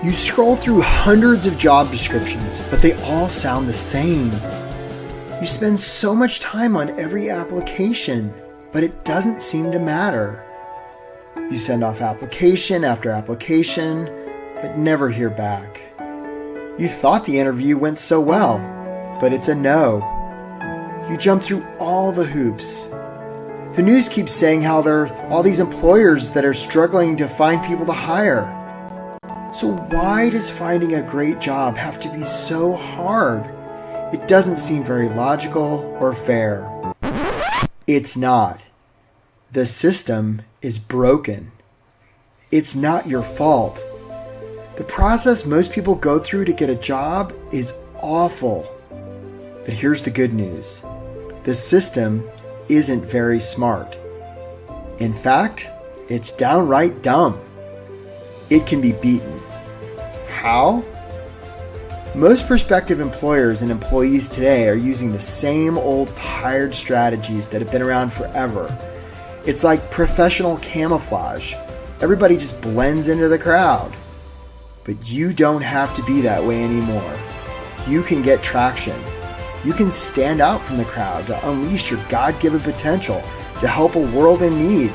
You scroll through hundreds of job descriptions, but they all sound the same. You spend so much time on every application, but it doesn't seem to matter. You send off application after application, but never hear back. You thought the interview went so well, but it's a no. You jump through all the hoops. The news keeps saying how there are all these employers that are struggling to find people to hire. So why does finding a great job have to be so hard? It doesn't seem very logical or fair. It's not. The system is broken. It's not your fault. The process most people go through to get a job is awful. But here's the good news. The system isn't very smart. In fact, it's downright dumb. It can be beaten. How? Most prospective employers and employees today are using the same old tired strategies that have been around forever. It's like professional camouflage. Everybody just blends into the crowd. But you don't have to be that way anymore. You can get traction. You can stand out from the crowd to unleash your God-given potential, to help a world in need,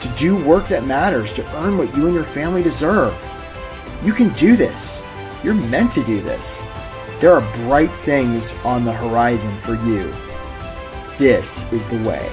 to do work that matters, to earn what you and your family deserve. You can do this. You're meant to do this. There are bright things on the horizon for you. This is the way.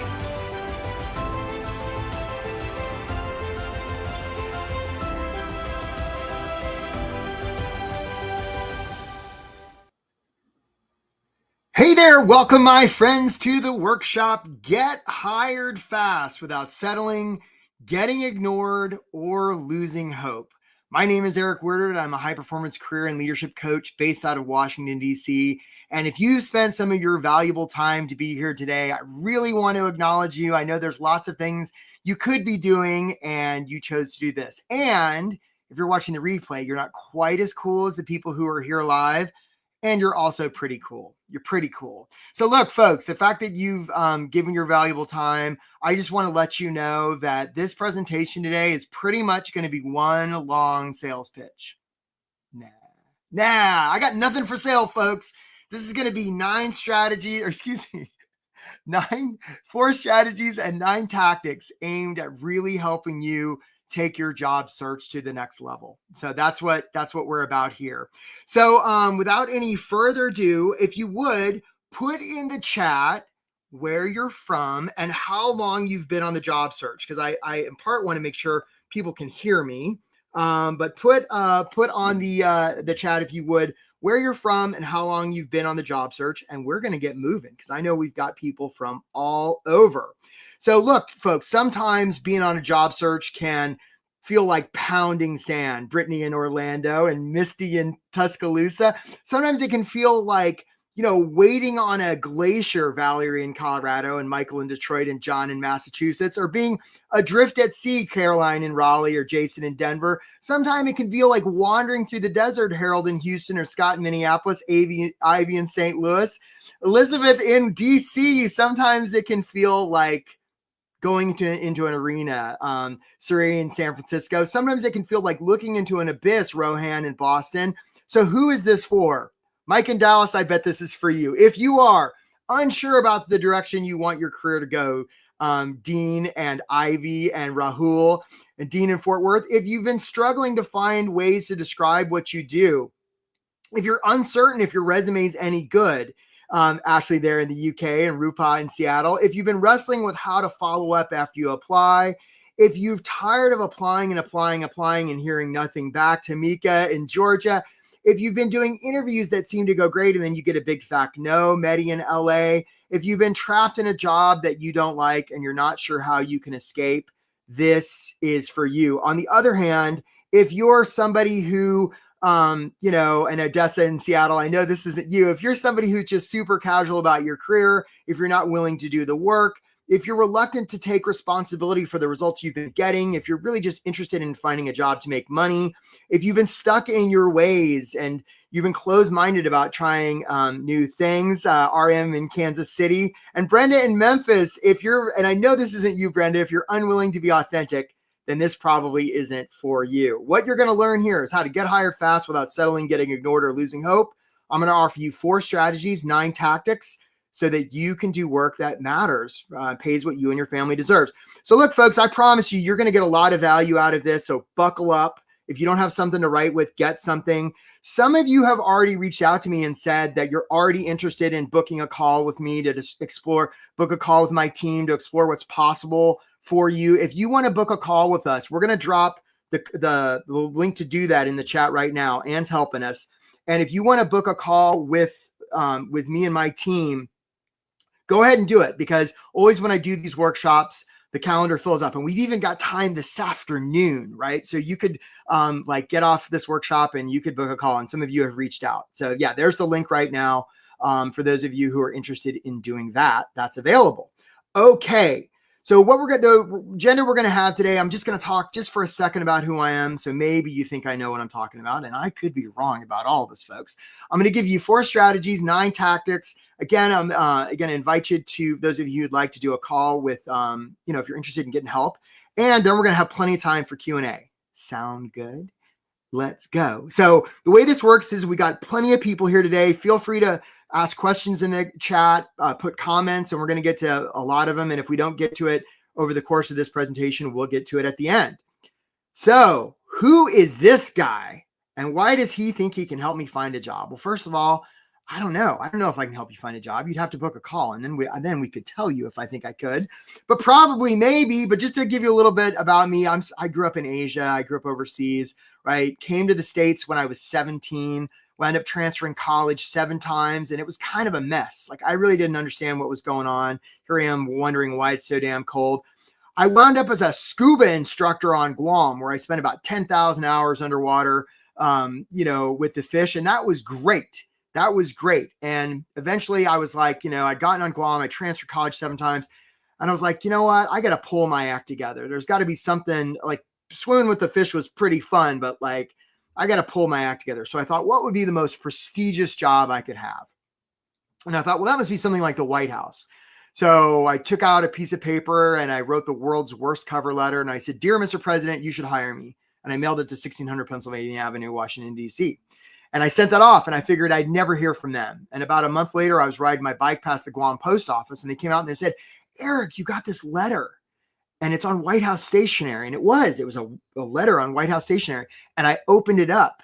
Hey there, welcome my friends to the workshop. Get hired fast without settling, getting ignored, or losing hope. My name is Eric Werder. I'm a high-performance career and leadership coach based out of Washington, D.C. And if you spent some of your valuable time to be here today, I really want to acknowledge you. I know there's lots of things you could be doing, and you chose to do this. And if you're watching the replay, you're not quite as cool as the people who are here live, and you're also pretty cool. You're pretty cool. So look, folks, the fact that you've given your valuable time, I just want to let you know that this presentation today is pretty much going to be one long sales pitch. Nah, I got nothing for sale, folks. This is going to be 4 strategies and 9 tactics aimed at really helping you take your job search to the next level. So that's what we're about here. So without any further ado, if you would put in the chat where you're from and how long you've been on the job search, because I in part want to make sure people can hear me. But put on the chat, if you would, where you're from and how long you've been on the job search, and we're going to get moving because I know we've got people from all over. So look, folks, sometimes being on a job search can feel like pounding sand. Brittany in Orlando and Misty in Tuscaloosa. Sometimes it can feel like, waiting on a glacier, Valerie in Colorado and Michael in Detroit and John in Massachusetts, or being adrift at sea, Caroline in Raleigh or Jason in Denver. Sometimes it can feel like wandering through the desert, Harold in Houston or Scott in Minneapolis, Ivy in St. Louis, Elizabeth in DC. Sometimes it can feel like going into an arena, Surrey in San Francisco. Sometimes it can feel like looking into an abyss, Rohan in Boston. So who is this for? Mike in Dallas, I bet this is for you. If you are unsure about the direction you want your career to go, Dean and Ivy and Rahul and Dean in Fort Worth, if you've been struggling to find ways to describe what you do, if you're uncertain if your resume is any good, Ashley there in the UK and Rupa in Seattle, if you've been wrestling with how to follow up after you apply, if you've tired of applying and hearing nothing back, Tamika in Georgia, if you've been doing interviews that seem to go great and then you get a big fat no, Medi in LA, if you've been trapped in a job that you don't like and you're not sure how you can escape, this is for you. On the other hand, if you're somebody who, and Odessa in Seattle, I know this isn't you. If you're somebody who's just super casual about your career, if you're not willing to do the work, if you're reluctant to take responsibility for the results you've been getting, if you're really just interested in finding a job to make money, if you've been stuck in your ways and you've been closed-minded about trying new things, RM in Kansas City, and Brenda in Memphis, and I know this isn't you, Brenda, if you're unwilling to be authentic, then this probably isn't for you. What you're going to learn here is how to get hired fast without settling, getting ignored, or losing hope. I'm going to offer you 4 strategies, 9 tactics, so that you can do work that matters, pays what you and your family deserves. So look, folks, I promise you, you're going to get a lot of value out of this. So buckle up. If you don't have something to write with, get something. Some of you have already reached out to me and said that you're already interested in booking a call with me to just book a call with my team to explore what's possible for you. If you want to book a call with us, we're going to drop the link to do that in the chat right now. Anne's helping us. And if you want to book a call with me and my team, go ahead and do it, because always when I do these workshops, the calendar fills up, and we've even got time this afternoon, right? So you could like get off this workshop and you could book a call, and some of you have reached out. So yeah, there's the link right now for those of you who are interested in doing that. That's available. Okay. So what the agenda we're going to have today, I'm just going to talk just for a second about who I am. So maybe you think I know what I'm talking about, and I could be wrong about all this, folks. I'm going to give you 4 strategies, 9 tactics. Again, I'm going to invite you to those of you who'd like to do a call with, if you're interested in getting help. And then we're going to have plenty of time for Q&A. Sound good? Let's go. So the way this works is we got plenty of people here today. Feel free to ask questions in the chat, put comments, and we're going to get to a lot of them. And if we don't get to it over the course of this presentation, we'll get to it at the end. So who is this guy, and why does he think he can help me find a job? Well, first of all, I don't know. I don't know if I can help you find a job. You'd have to book a call, and then we could tell you if I think I could, but probably maybe. But just to give you a little bit about me, I grew up in Asia. I grew up overseas, right? Came to the States when I was 17. Wound up transferring college 7 times, and it was kind of a mess. Like, I really didn't understand what was going on. Here I am wondering why it's so damn cold. I wound up as a scuba instructor on Guam, where I spent about 10,000 hours underwater, with the fish, and that was great. That was great. And eventually I was like, I'd gotten on Guam, I transferred college 7 times, and I was like, you know what? I got to pull my act together. There's got to be something. Like, swimming with the fish was pretty fun, but like, I got to pull my act together. So I thought, what would be the most prestigious job I could have? And I thought, well, that must be something like the White House. So I took out a piece of paper and I wrote the world's worst cover letter. And I said, "Dear Mr. President, you should hire me." And I mailed it to 1600 Pennsylvania Avenue, Washington, D.C. And I sent that off, and I figured I'd never hear from them. And about a month later, I was riding my bike past the Guam post office, and they came out and they said, "Eric, you got this letter, and it's on White House stationery." And it was a letter on White House stationery. And I opened it up,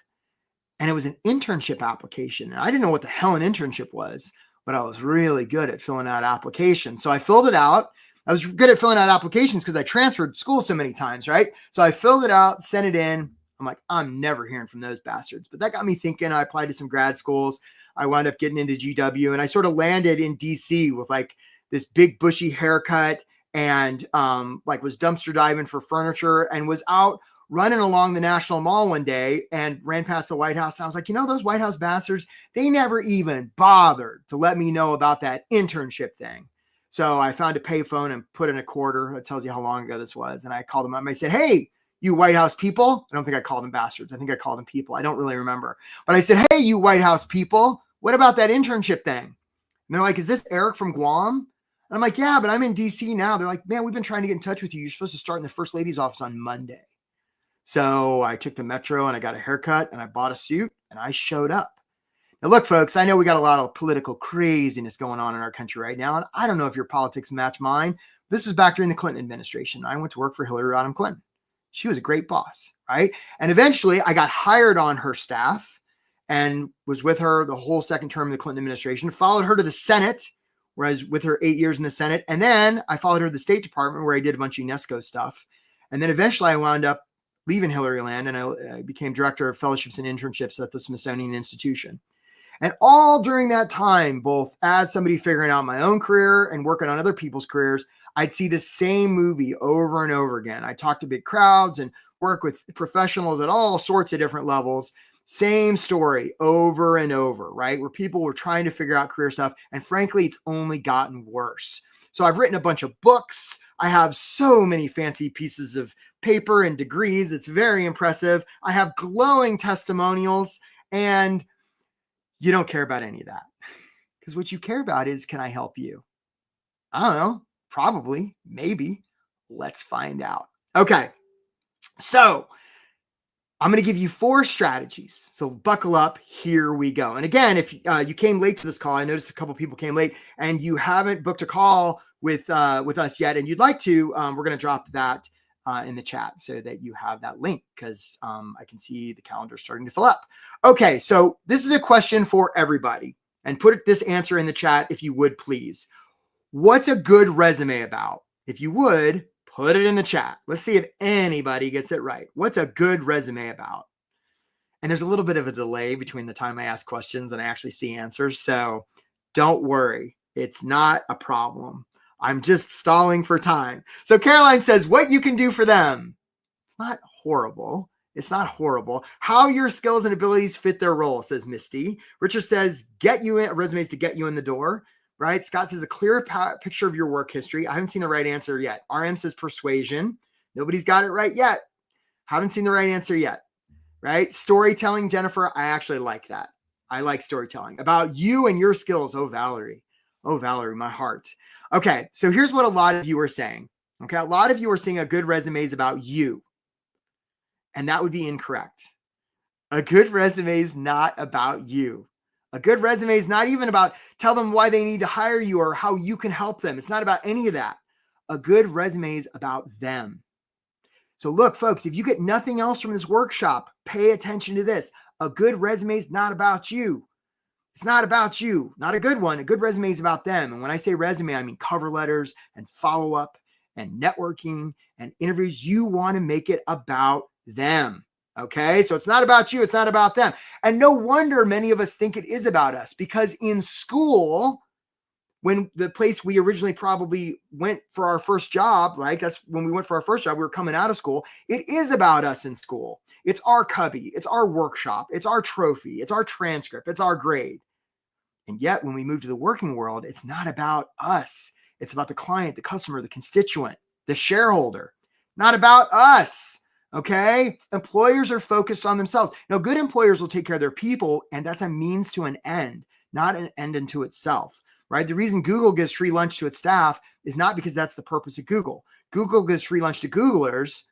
and it was an internship application. And I didn't know what the hell an internship was, but I was really good at filling out applications. So I filled it out. I was good at filling out applications because I transferred school so many times, right? So I filled it out, sent it in. I'm like, I'm never hearing from those bastards. But that got me thinking. I applied to some grad schools. I wound up getting into GW, and I sort of landed in DC with like this big bushy haircut, and was dumpster diving for furniture, and was out running along the National Mall one day and ran past the White House. And I was like, those White House bastards, they never even bothered to let me know about that internship thing. So I found a payphone and put in a quarter. It tells you how long ago this was. And I called them up and I said, "Hey, you White House people." I don't think I called them bastards. I think I called them people. I don't really remember. But I said, "Hey, you White House people, what about that internship thing?" And they're like, "Is this Eric from Guam?" And I'm like, "Yeah, but I'm in DC now." They're like, "Man, we've been trying to get in touch with you. You're supposed to start in the First Lady's office on Monday." So I took the metro and I got a haircut and I bought a suit and I showed up. Now, look, folks, I know we got a lot of political craziness going on in our country right now. And I don't know if your politics match mine. This was back during the Clinton administration. I went to work for Hillary Rodham Clinton. She was a great boss, right? And eventually I got hired on her staff and was with her the whole second term of the Clinton administration, followed her to the Senate, where I was with her 8 years in the Senate. And then I followed her to the State Department, where I did a bunch of UNESCO stuff. And then eventually I wound up leaving Hillary Land, and I became director of fellowships and internships at the Smithsonian Institution. And all during that time, both as somebody figuring out my own career and working on other people's careers, I'd see the same movie over and over again. I talk to big crowds and work with professionals at all sorts of different levels. Same story over and over, right? Where people were trying to figure out career stuff. And frankly, it's only gotten worse. So I've written a bunch of books. I have so many fancy pieces of paper and degrees. It's very impressive. I have glowing testimonials, and you don't care about any of that, because what you care about is, can I help you? I don't know. Probably, maybe. Let's find out. Okay. So I'm going to give you 4 strategies. So buckle up. Here we go. And again, if you came late to this call, I noticed a couple people came late and you haven't booked a call with us yet, and you'd like to, we're going to drop that in the chat so that you have that link, because I can see the calendar starting to fill up. Okay, so this is a question for everybody, and put this answer in the chat if you would, please. What's a good resume about? If you would, put it in the chat. Let's see if anybody gets it right. What's a good resume about? And there's a little bit of a delay between the time I ask questions and I actually see answers. So don't worry. It's not a problem. I'm just stalling for time. So Caroline says, what you can do for them. It's not horrible. It's not horrible. How your skills and abilities fit their role, says Misty. Richard says, get you in resumes to get you in the door. Right? Scott says a clear picture of your work history. I haven't seen the right answer yet. RM says persuasion. Nobody's got it right yet. Haven't seen the right answer yet. Right? Storytelling, Jennifer. I actually like that. I like storytelling about you and your skills. Oh, Valerie. Oh, Valerie, my heart. Okay. So here's what a lot of you are saying. Okay. A lot of you are saying a good resume is about you. And that would be incorrect. A good resume is not about you. A good resume is not even about tell them why they need to hire you or how you can help them. It's not about any of that. A good resume is about them. So look, folks, if you get nothing else from this workshop, pay attention to this. A good resume is not about you. It's not about you. Not a good one. A good resume is about them. And when I say resume, I mean cover letters and follow-up and networking and interviews. You want to make it about them. Okay, so it's not about you, it's not about them. And no wonder many of us think it is about us, because in school, when the place we originally probably went for our first job, right? That's when we went for our first job, we were coming out of school. It is about us in school. It's our cubby, it's our workshop, it's our trophy, it's our transcript, it's our grade. And yet when we move to the working world, it's not about us. It's about the client, the customer, the constituent, the shareholder, not about us. Okay. Employers are focused on themselves. Now, good employers will take care of their people, and that's a means to an end, not an end unto itself, right? The reason Google gives free lunch to its staff is not because that's the purpose of Google. Google gives free lunch to Googlers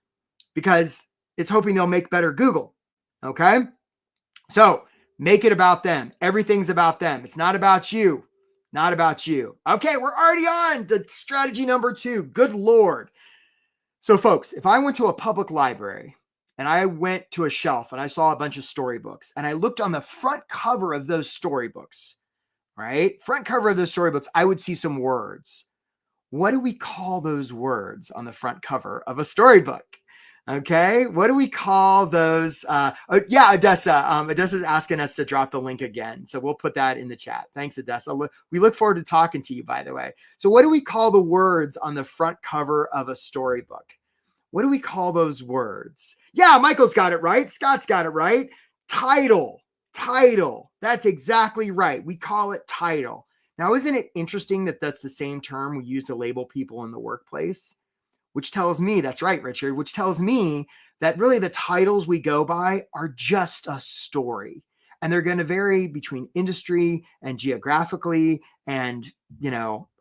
because it's hoping they'll make better Google. Okay. So make it about them. Everything's about them. It's not about you. Not about you. Okay. We're already on to strategy number 2. Good Lord. So folks, if I went to a public library and I went to a shelf and I saw a bunch of storybooks and I looked on the front cover of those storybooks, right? Front cover of those storybooks, I would see some words. What do we call those words on the front cover of a storybook? Okay. What do we call those? Yeah, Odessa. Odessa's asking us to drop the link again. So we'll put that in the chat. Thanks, Odessa. We look forward to talking to you, by the way. So what do we call the words on the front cover of a storybook? What do we call those words? Yeah, Michael's got it right. Scott's got it right. Title. That's exactly right. We call it title. Now, isn't it interesting that that's the same term we use to label people in the workplace? Which tells me, that's right, Richard, which tells me that really the titles we go by are just a story. And they're going to vary between industry and geographically and,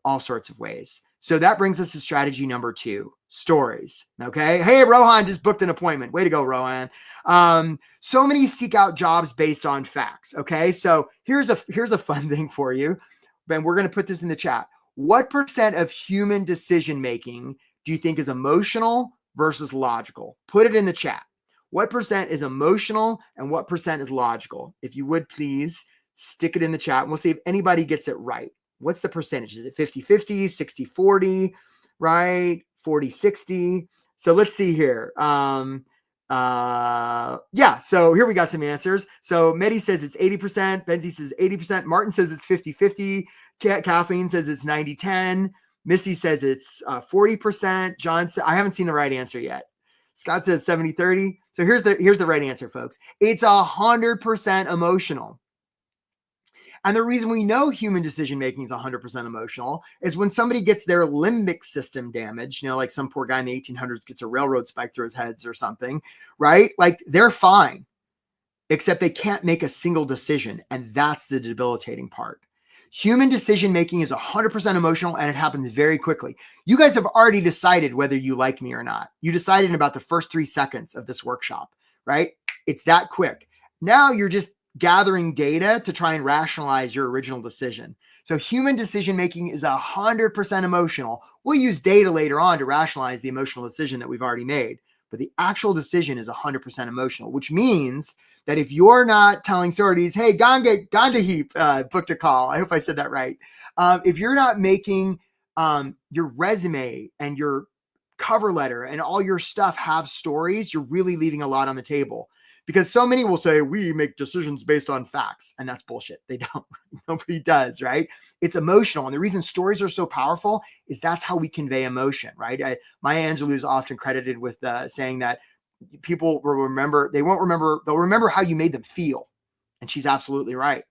all sorts of ways. So that brings us to strategy number 2, stories. Okay. Hey, Rohan just booked an appointment. Way to go, Rohan. So many seek out jobs based on facts. Okay. So here's a fun thing for you. And we're going to put this in the chat. What % of human decision-making do you think is emotional versus logical? Put it in the chat. What % is emotional and what % is logical? If you would please stick it in the chat and we'll see if anybody gets it right. What's the percentage? Is it 50-50, 60-40, right? 40-60. So let's see here. Yeah, so here we got some answers. So Medi says it's 80%. Benzie says 80%. Martin says it's 50-50. Kathleen says it's 90-10. Missy says it's 40%. John said, I haven't seen the right answer yet. Scott says 70-30. So here's the right answer, folks. It's 100% emotional. And the reason we know human decision-making is 100% emotional is when somebody gets their limbic system damaged, like some poor guy in the 1800s gets a railroad spike through his head or something, right? Like they're fine, except they can't make a single decision. And that's the debilitating part. Human decision-making is 100% emotional, and it happens very quickly. You guys have already decided whether you like me or not. You decided in about the first 3 seconds of this workshop, right? It's that quick. Now you're just gathering data to try and rationalize your original decision. So human decision-making is 100% emotional. We'll use data later on to rationalize the emotional decision that we've already made. But the actual decision is 100% emotional, which means that if you're not telling stories, hey, Ganda booked a call. I hope I said that right. If you're not making your resume and your cover letter and all your stuff have stories, you're really leaving a lot on the table. Because so many will say, we make decisions based on facts. And that's bullshit. They don't. Nobody does, right? It's emotional. And the reason stories are so powerful is that's how we convey emotion, right? Maya Angelou is often credited with saying that people will remember, they'll remember how you made them feel. And she's absolutely right.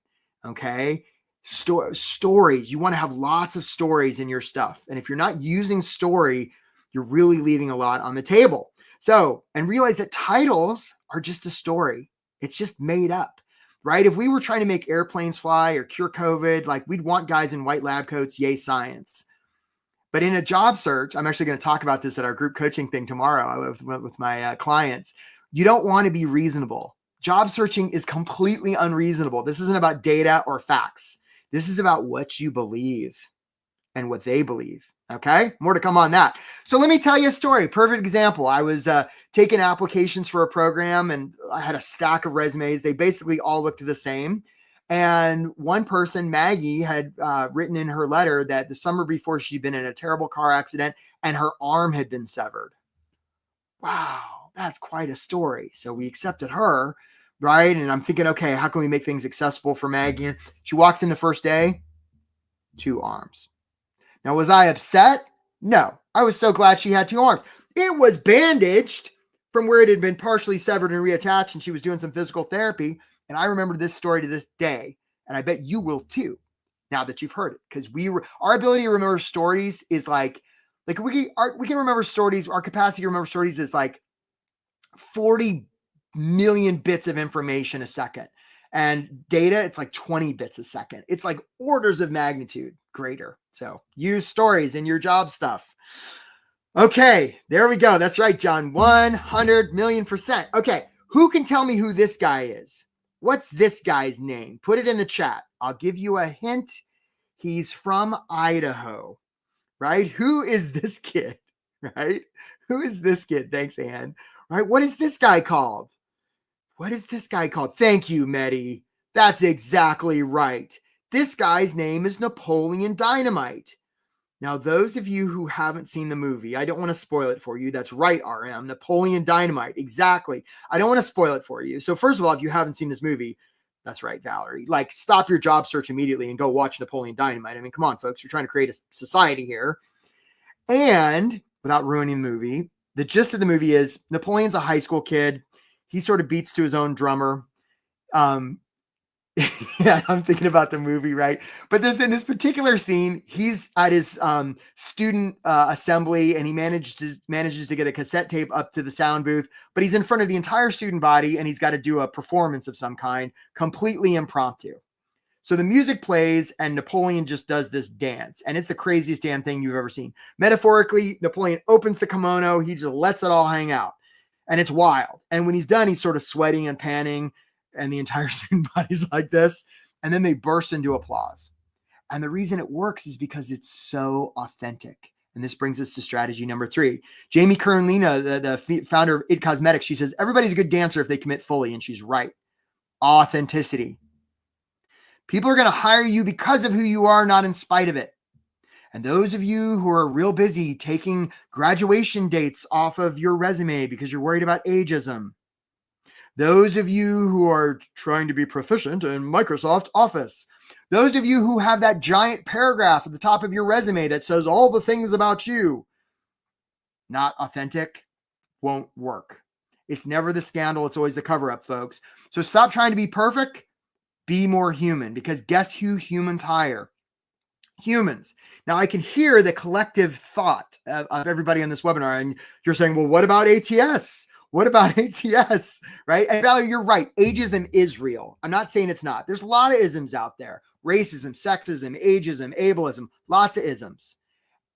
Okay. Stories. You want to have lots of stories in your stuff. And if you're not using story, you're really leaving a lot on the table. So, and realize that titles are just a story. It's just made up, right? If we were trying to make airplanes fly or cure COVID, like we'd want guys in white lab coats, yay science. But in a job search, I'm actually going to talk about this at our group coaching thing tomorrow with my clients. You don't want to be reasonable. Job searching is completely unreasonable. This isn't about data or facts. This is about what you believe and what they believe. Okay, more to come on that. So let me tell you a story. Perfect example. I was taking applications for a program and I had a stack of resumes. They basically all looked the same. And one person, Maggie, had written in her letter that the summer before she'd been in a terrible car accident and her arm had been severed. Wow, that's quite a story. So we accepted her, right? And I'm thinking, okay, how can we make things accessible for Maggie? She walks in the first day, 2 arms. Now, was I upset? No. I was so glad she had 2 arms. It was bandaged from where it had been partially severed and reattached, and she was doing some physical therapy. And I remember this story to this day, and I bet you will too, now that you've heard it. Because our ability to remember stories is like we can remember stories. Our capacity to remember stories is like 40 million bits of information a second. And data, it's like 20 bits a second. It's like orders of magnitude greater. So use stories in your job stuff. Okay, there we go. That's right, John. 100 million%. Okay, who can tell me who this guy is? What's this guy's name? Put it in the chat. I'll give you a hint. He's from Idaho, right? Who is this kid, right? Who is this kid? Thanks, Ann. Right? What is this guy called? What is this guy called? Thank you, Medi. That's exactly right. This guy's name is Napoleon Dynamite. Now, those of you who haven't seen the movie, I don't want to spoil it for you. That's right, RM. Napoleon Dynamite. Exactly. I don't want to spoil it for you. So first of all, if you haven't seen this movie, that's right, Valerie. Like, stop your job search immediately and go watch Napoleon Dynamite. I mean, come on, folks. You're trying to create a society here. And without ruining the movie, the gist of the movie is Napoleon's a high school kid. He sort of beats to his own drummer. Yeah, I'm thinking about the movie, right? But there's in this particular scene, he's at his student assembly and he manages to get a cassette tape up to the sound booth, but he's in front of the entire student body and he's got to do a performance of some kind, completely impromptu. So the music plays and Napoleon just does this dance, and it's the craziest damn thing you've ever seen. Metaphorically, Napoleon opens the kimono, he just lets it all hang out. And it's wild. And when he's done, he's sort of sweating and panning, and the entire student body's like this. And then they burst into applause. And the reason it works is because it's so authentic. And this brings us to strategy number 3. Jamie Kern-Lina, the founder of It Cosmetics, she says, everybody's a good dancer if they commit fully. And she's right. Authenticity. People are going to hire you because of who you are, not in spite of it. And those of you who are real busy taking graduation dates off of your resume because you're worried about ageism. Those of you who are trying to be proficient in Microsoft Office. Those of you who have that giant paragraph at the top of your resume that says all the things about you. Not authentic, won't work. It's never the scandal. It's always the cover-up, folks. So stop trying to be perfect. Be more human, because guess who humans hire? Humans. Now, I can hear the collective thought of everybody on this webinar, and you're saying, well, what about ATS? What about ATS, right? And Valerie, you're right. Ageism is real. I'm not saying it's not. There's a lot of isms out there. Racism, sexism, ageism, ableism, lots of isms.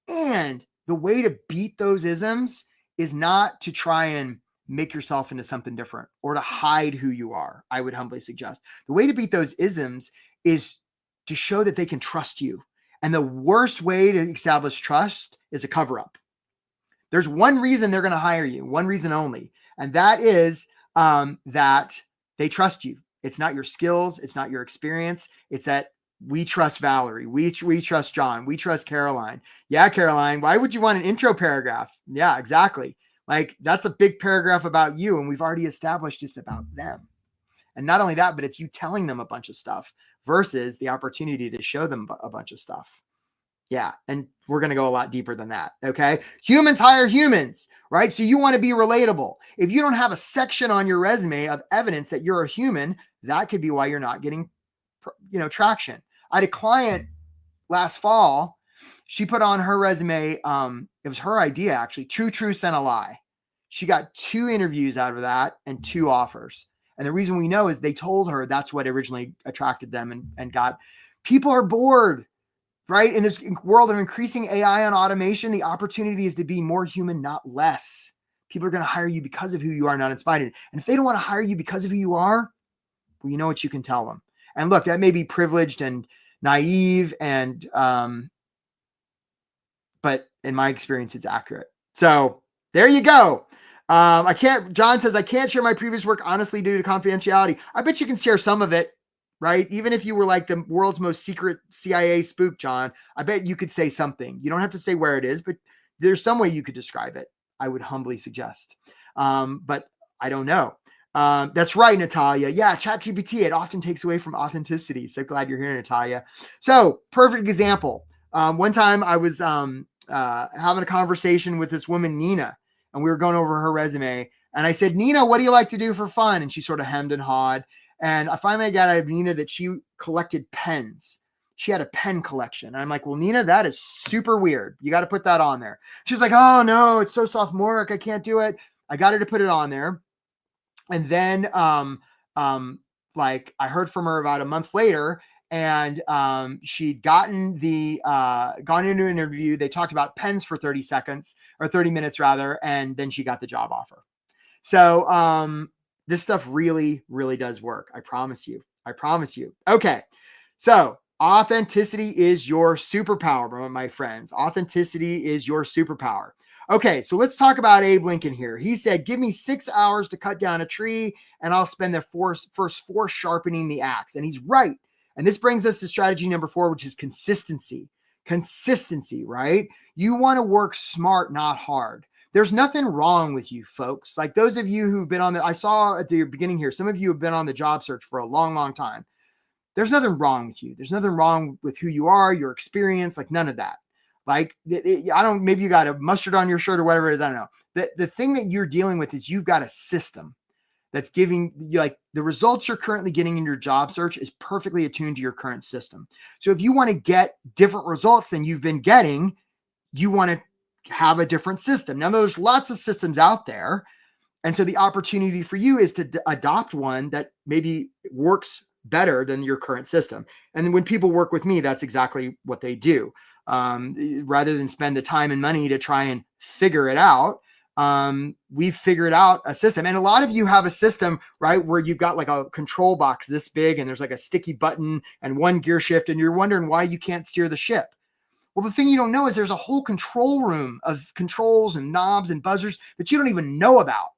And the way to beat those isms is not to try and make yourself into something different or to hide who you are. I would humbly suggest the way to beat those isms is to show that they can trust you. And the worst way to establish trust is a cover up. There's one reason they're going to hire you, one reason only. And that is that they trust you. It's not your skills. It's not your experience. It's that we trust Valerie. We trust John. We trust Caroline. Yeah, Caroline, why would you want an intro paragraph? Yeah, exactly. Like that's a big paragraph about you. And we've already established it's about them. And not only that, but it's you telling them a bunch of stuff versus the opportunity to show them a bunch of stuff. Yeah. And we're going to go a lot deeper than that. Okay. Humans hire humans, right? So you want to be relatable. If you don't have a section on your resume of evidence that you're a human, that could be why you're not getting, traction. I had a client last fall. She put on her resume. It was her idea, actually. 2 truths and a lie. She got 2 interviews out of that and 2 offers. And the reason we know is they told her that's what originally attracted them and got people are bored. Right? In this world of increasing AI and automation, the opportunity is to be more human, not less. People are going to hire you because of who you are, not in spite of it. And if they don't want to hire you because of who you are, well, you know what you can tell them. And look, that may be privileged and naive, and but in my experience, it's accurate. So there you go. John says, I can't share my previous work honestly due to confidentiality. I bet you can share some of it. Right? Even if you were like the world's most secret CIA spook, John, I bet you could say something. You don't have to say where it is, but there's some way you could describe it. I would humbly suggest. But I don't know. That's right, Natalia. Yeah, ChatGPT, it often takes away from authenticity. So glad you're here, Natalia. So perfect example. One time I was having a conversation with this woman, Nina, and we were going over her resume. And I said, Nina, what do you like to do for fun? And she sort of hemmed and hawed. And I finally got out of Nina that she collected pens. She had a pen collection. And I'm like, well, Nina, that is super weird. You got to put that on there. She's like, oh no, it's so sophomoric. I can't do it. I got her to put it on there. And then, like I heard from her about a month later, and she'd gone into an interview. They talked about pens for 30 seconds or 30 minutes rather. And then she got the job offer. So, this stuff really, really does work. I promise you. I promise you. Okay. So authenticity is your superpower, my friends. Authenticity is your superpower. Okay. So let's talk about Abe Lincoln here. He said, give me 6 hours to cut down a tree and I'll spend the first 4 sharpening the axe. And he's right. And this brings us to strategy number 4, which is consistency. Consistency, right? You want to work smart, not hard. There's nothing wrong with you folks. Like those of you who've been I saw at the beginning here, some of you have been on the job search for a long, long time. There's nothing wrong with you. There's nothing wrong with who you are, your experience, like none of that. Like maybe you got a mustard on your shirt or whatever it is. I don't know. The thing that you're dealing with is you've got a system that's giving you like the results you're currently getting in your job search is perfectly attuned to your current system. So if you want to get different results than you've been getting, you want to have a different system. Now, there's lots of systems out there. And so the opportunity for you is to adopt one that maybe works better than your current system. And when people work with me, that's exactly what they do. Rather than spend the time and money to try and figure it out, we've figured out a system. And a lot of you have a system, right, where you've got like a control box this big and there's like a sticky button and one gear shift and you're wondering why you can't steer the ship. Well, the thing you don't know is there's a whole control room of controls and knobs and buzzers that you don't even know about.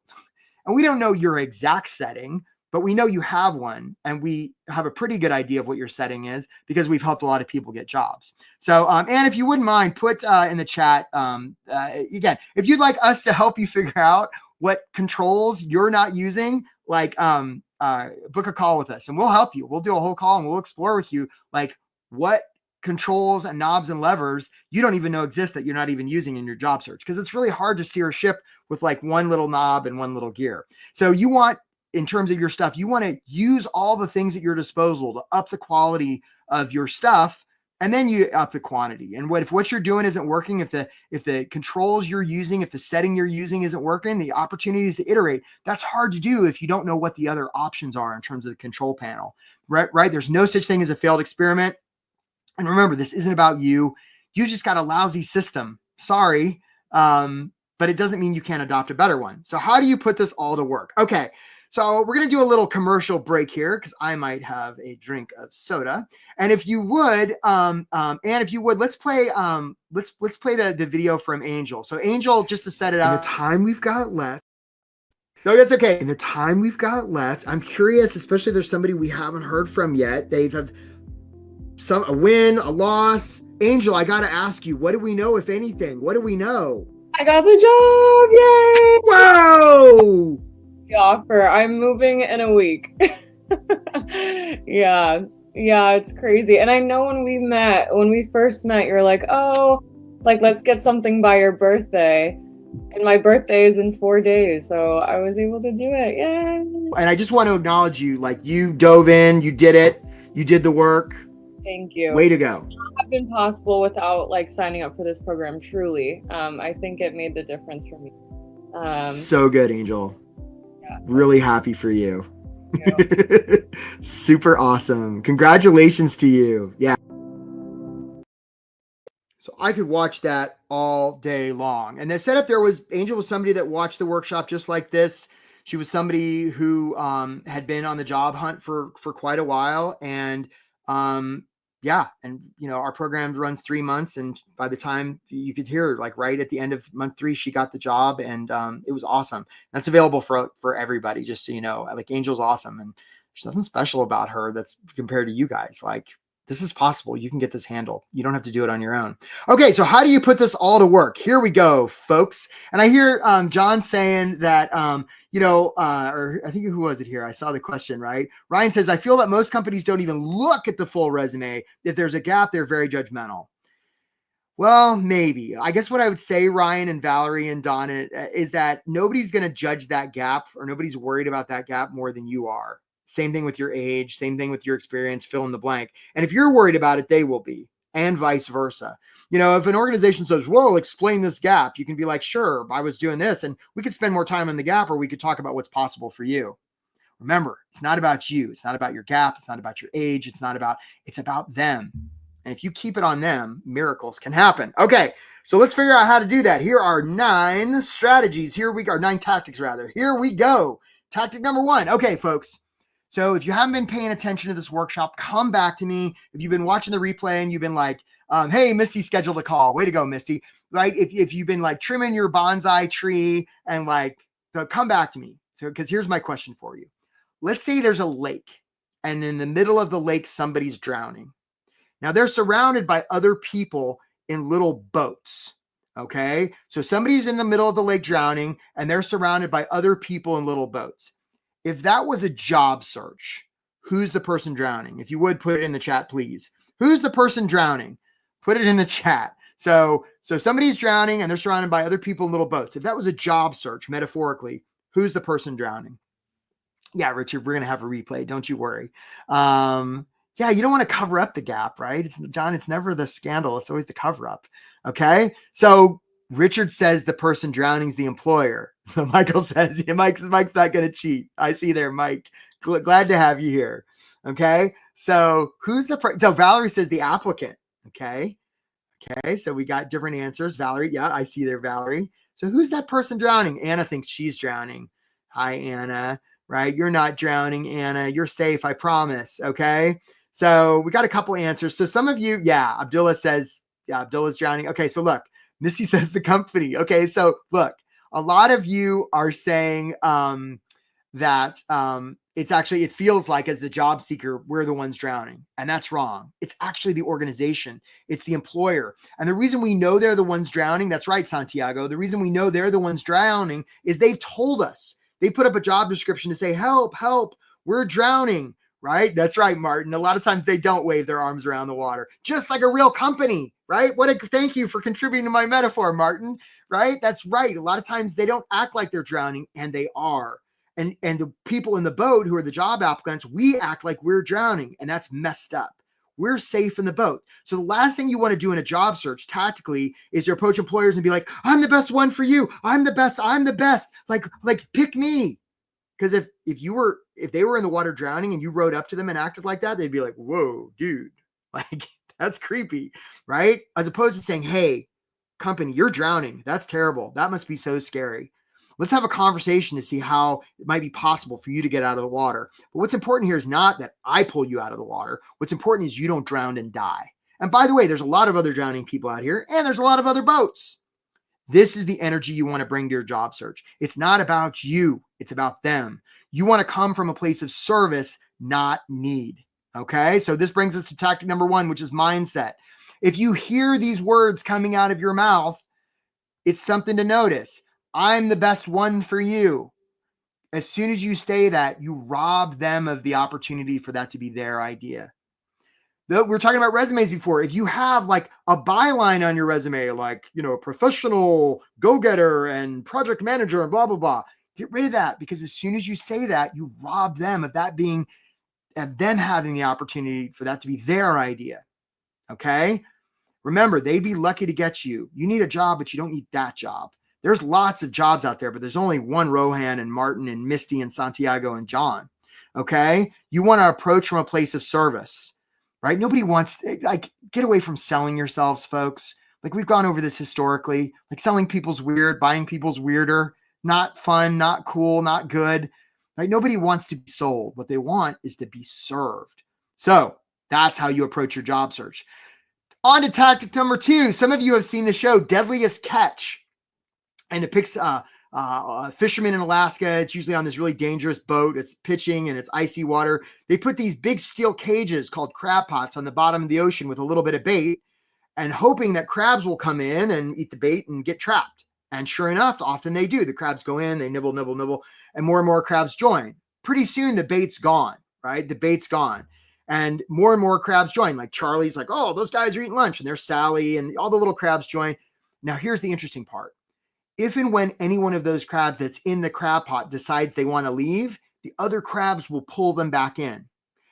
And we don't know your exact setting, but we know you have one. And we have a pretty good idea of what your setting is because we've helped a lot of people get jobs. So, and if you wouldn't mind, put in the chat, again, if you'd like us to help you figure out what controls you're not using, like book a call with us and we'll help you. We'll do a whole call and we'll explore with you like what controls and knobs and levers you don't even know exist that you're not even using in your job search, because it's really hard to steer a ship with like one little knob and one little gear. So you want, in terms of your stuff, you want to use all the things at your disposal to up the quality of your stuff And then you up the quantity. And if what you're doing isn't working, if the controls you're using, if the setting you're using isn't working, the opportunities to iterate, that's hard to do if you don't know what the other options are in terms of the control panel, right? There's no such thing as a failed experiment. And remember, this isn't about you. You just got a lousy system. Sorry. But it doesn't mean you can't adopt a better one. So how do you put this all to work? Okay. So we're going to do a little commercial break here because I might have a drink of soda. And if you would, let's play the video from Angel. So Angel, just to set it up. In the time we've got left. No, that's okay. In the time we've got left, I'm curious, especially if there's somebody we haven't heard from yet. They've had a win, a loss. Angel, I got to ask you, what do we know, if anything? What do we know? I got the job! Yay! Whoa! The offer. I'm moving in a week. Yeah, it's crazy. And I know when we first met, you're like, oh, like, let's get something by your birthday. And my birthday is in 4 days, so I was able to do it. Yay! And I just want to acknowledge you. Like, you dove in, you did it, you did the work. Thank you. Way to go. It would have been possible without like signing up for this program. Truly, I think it made the difference for me. So good, Angel. Yeah. Really happy for you. Yeah. Super awesome. Congratulations to you. Yeah. So I could watch that all day long. And the setup there was, Angel was somebody that watched the workshop just like this. She was somebody who had been on the job hunt for quite a while. And our program runs 3 months, and by the time you could hear, like right at the end of month 3, she got the job, and it was awesome. That's available for everybody, just so you know. Like, Angel's awesome, and there's nothing special about her that's compared to you guys. Like, this is possible. You can get this handled. You don't have to do it on your own. Okay, so how do you put this all to work? Here we go, folks. And I hear John saying that, or I think, who was it here? I saw the question, right? Ryan says, I feel that most companies don't even look at the full resume. If there's a gap, they're very judgmental. Well, maybe. I guess what I would say, Ryan and Valerie and Donna, is that nobody's going to judge that gap, or nobody's worried about that gap more than you are. Same thing with your age, same thing with your experience, fill in the blank. And if you're worried about it, they will be, and vice versa. If an organization says, whoa, explain this gap, you can be like, sure, I was doing this, and we could spend more time on the gap, or we could talk about what's possible for you. Remember, it's not about you. It's not about your gap. It's not about your age. It's about them. And if you keep it on them, miracles can happen. Okay, so let's figure out how to do that. Here are 9 strategies. 9 tactics rather. Here we go. Tactic number 1. Okay, folks. So if you haven't been paying attention to this workshop, come back to me. If you've been watching the replay and you've been like, hey, Misty scheduled a call. Way to go, Misty. Right? If you've been like trimming your bonsai tree and so come back to me. So, because here's my question for you. Let's say there's a lake, and in the middle of the lake, somebody's drowning. Now they're surrounded by other people in little boats. Okay. So somebody's in the middle of the lake drowning, and they're surrounded by other people in little boats. If that was a job search, who's the person drowning? If you would put it in the chat, please. Who's the person drowning? Put it in the chat. So somebody's drowning and they're surrounded by other people in little boats. If that was a job search, metaphorically, who's the person drowning? Yeah, Richard, we're going to have a replay. Don't you worry. Yeah, you don't want to cover up the gap, right? John, it's never the scandal. It's always the cover up. Okay. So Richard says the person drowning is the employer. So Michael says, yeah, Mike's not going to cheat. I see there, Mike. Glad to have you here. Okay. So so Valerie says the applicant. Okay. Okay. So we got different answers. Valerie. Yeah, I see there, Valerie. So who's that person drowning? Anna thinks she's drowning. Hi, Anna. Right. You're not drowning, Anna. You're safe. I promise. Okay. So we got a couple answers. So some of you, Abdullah says, Abdullah's drowning. Okay. So look, Misty says the company. Okay. So look, a lot of you are saying that it feels like as the job seeker, we're the ones drowning, and that's wrong. It's actually the organization. It's the employer. And the reason we know they're the ones drowning, that's right, Santiago. The reason we know they're the ones drowning is they've told us. They put up a job description to say, help, we're drowning. Right? That's right, Martin. A lot of times they don't wave their arms around the water, just like a real company, right? Thank you for contributing to my metaphor, Martin, right? That's right. A lot of times they don't act like they're drowning, and they are. And the people in the boat who are the job applicants, we act like we're drowning, and that's messed up. we're safe in the boat. So the last thing you want to do in a job search tactically is to approach employers and be like, I'm the best one for you. I'm the best. I'm the best. Like pick me. Because if they were in the water drowning and you rode up to them and acted like that, they'd be like, whoa, dude, like that's creepy, right? As opposed to saying, hey, company, you're drowning. That's terrible. That must be so scary. Let's have a conversation to see how it might be possible for you to get out of the water. But what's important here is not that I pull you out of the water. What's important is you don't drown and die. And by the way, there's a lot of other drowning people out here, and there's a lot of other boats. This is the energy you want to bring to your job search. It's not about you. It's about them. You want to come from a place of service, not need. Okay. So this brings us to tactic number 1, which is mindset. If you hear these words coming out of your mouth, it's something to notice. I'm the best one for you. As soon as you say that, you rob them of the opportunity for that to be their idea. We were talking about resumes before. If you have like a byline on your resume, like, professional go-getter and project manager and blah, blah, blah, get rid of that, because as soon as you say that, you rob them of that being, of them having the opportunity for that to be their idea. Okay. Remember, they'd be lucky to get you. You need a job, but you don't need that job. There's lots of jobs out there, but there's only one Rohan and Martin and Misty and Santiago and John. Okay. You want to approach from a place of service, right? Nobody wants, like, get away from selling yourselves, folks. Like, we've gone over this historically, like selling people's weird, buying people's weirder, not fun, not cool, not good, right? Nobody wants to be sold. What they want is to be served. So that's how you approach your job search. On to tactic number 2. Some of you have seen the show Deadliest Catch, and it picks a fisherman in Alaska. It's usually on this really dangerous boat. It's pitching and it's icy water. They put these big steel cages called crab pots on the bottom of the ocean with a little bit of bait, and hoping that crabs will come in and eat the bait and get trapped. And sure enough, often they do. The crabs go in, they nibble, nibble, nibble, and more crabs join. Pretty soon the bait's gone, right? The bait's gone. And more crabs join. Like Charlie's like, oh, those guys are eating lunch. And there's Sally and all the little crabs join. Now, here's the interesting part. If and when any one of those crabs that's in the crab pot decides they want to leave, the other crabs will pull them back in.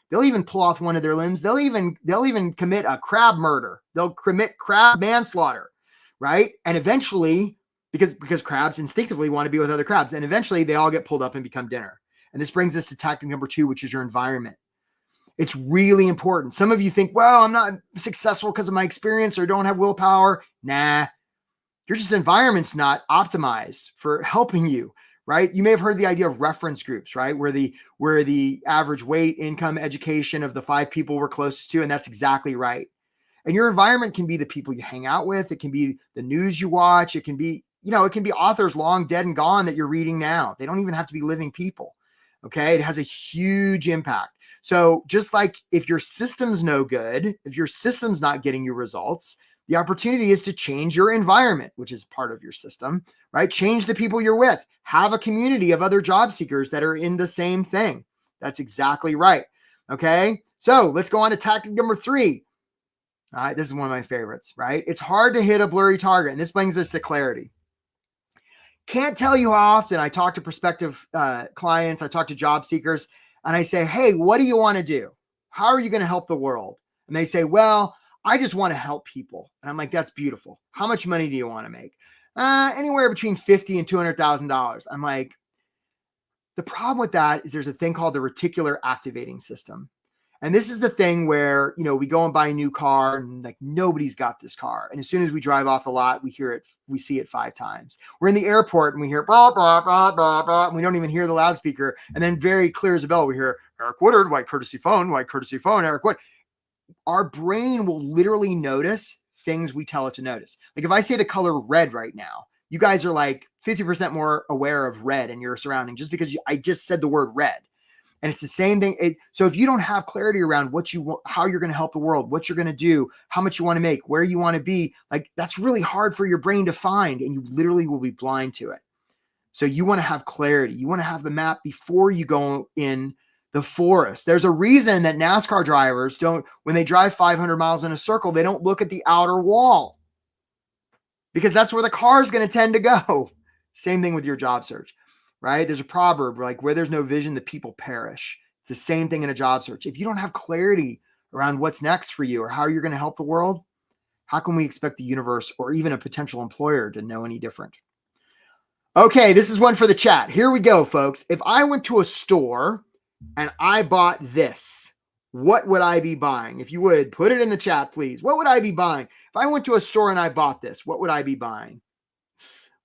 They'll even pull off one of their limbs. They'll even commit a crab murder. They'll commit crab manslaughter, right? And eventually, because crabs instinctively want to be with other crabs, and eventually they all get pulled up and become dinner. And this brings us to tactic number 2, which is your environment. It's really important. Some of you think, well, I'm not successful because of my experience or don't have willpower. Nah, your just environment's not optimized for helping you, right? You may have heard the idea of reference groups, right? Where the average weight, income, education of the 5 people we're closest to, and that's exactly right. And your environment can be the people you hang out with. It can be the news you watch. It can be, it can be authors long dead and gone that you're reading now. They don't even have to be living people. Okay. It has a huge impact. So just like if your system's no good, if your system's not getting you results, the opportunity is to change your environment, which is part of your system, right? Change the people you're with. Have a community of other job seekers that are in the same thing. That's exactly right. Okay. So let's go on to tactic number 3. All right. This is one of my favorites, right? It's hard to hit a blurry target. And this brings us to clarity. Can't tell you how often I talk to prospective clients. I talk to job seekers and I say, hey, what do you want to do? How are you going to help the world? And they say, well, I just want to help people. And I'm like, that's beautiful. How much money do you want to make? Anywhere between $50,000 and $200,000. I'm like, the problem with that is there's a thing called the reticular activating system. And this is the thing where, we go and buy a new car and like nobody's got this car. And as soon as we drive off the lot, we hear it, we see it 5 times. We're in the airport and we hear blah, blah, blah, blah, blah. And we don't even hear the loudspeaker. And then very clear as a bell, we hear Eric Woodard, white courtesy phone, Eric Wood. Our brain will literally notice things we tell it to notice. Like if I say the color red right now, you guys are like 50% more aware of red in your surrounding just because I just said the word red. And it's the same thing. So if you don't have clarity around what you want, how you're going to help the world, what you're going to do, how much you want to make, where you want to be, like that's really hard for your brain to find, and you literally will be blind to it. So you want to have clarity. You want to have the map before you go in the forest. There's a reason that NASCAR drivers don't, when they drive 500 miles in a circle, they don't look at the outer wall because that's where the car is going to tend to go. Same thing with your job search. Right? There's a proverb like where there's no vision, the people perish. It's the same thing in a job search. If you don't have clarity around what's next for you or how you're going to help the world, how can we expect the universe or even a potential employer to know any different? Okay, this is one for the chat. Here we go, folks. If I went to a store and I bought this, what would I be buying? If you would, put it in the chat, please. What would I be buying? If I went to a store and I bought this, what would I be buying?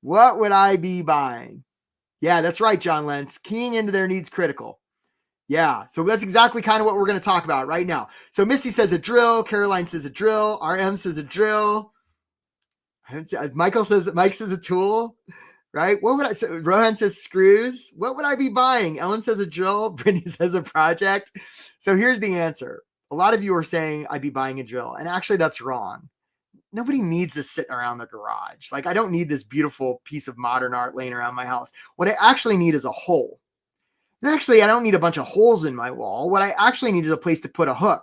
What would I be buying? Yeah, that's right, John Lentz. Keying into their needs critical. Yeah, so that's exactly kind of what we're going to talk about right now. So Misty says a drill. Caroline says a drill. RM says a drill. Mike says a tool. Right? What would I say? Rohan says screws. What would I be buying? Ellen says a drill. Brittany says a project. So here's the answer. A lot of you are saying I'd be buying a drill. And actually, that's wrong. Nobody needs this sitting around the garage. Like, I don't need this beautiful piece of modern art laying around my house. What I actually need is a hole. And actually, I don't need a bunch of holes in my wall. What I actually need is a place to put a hook.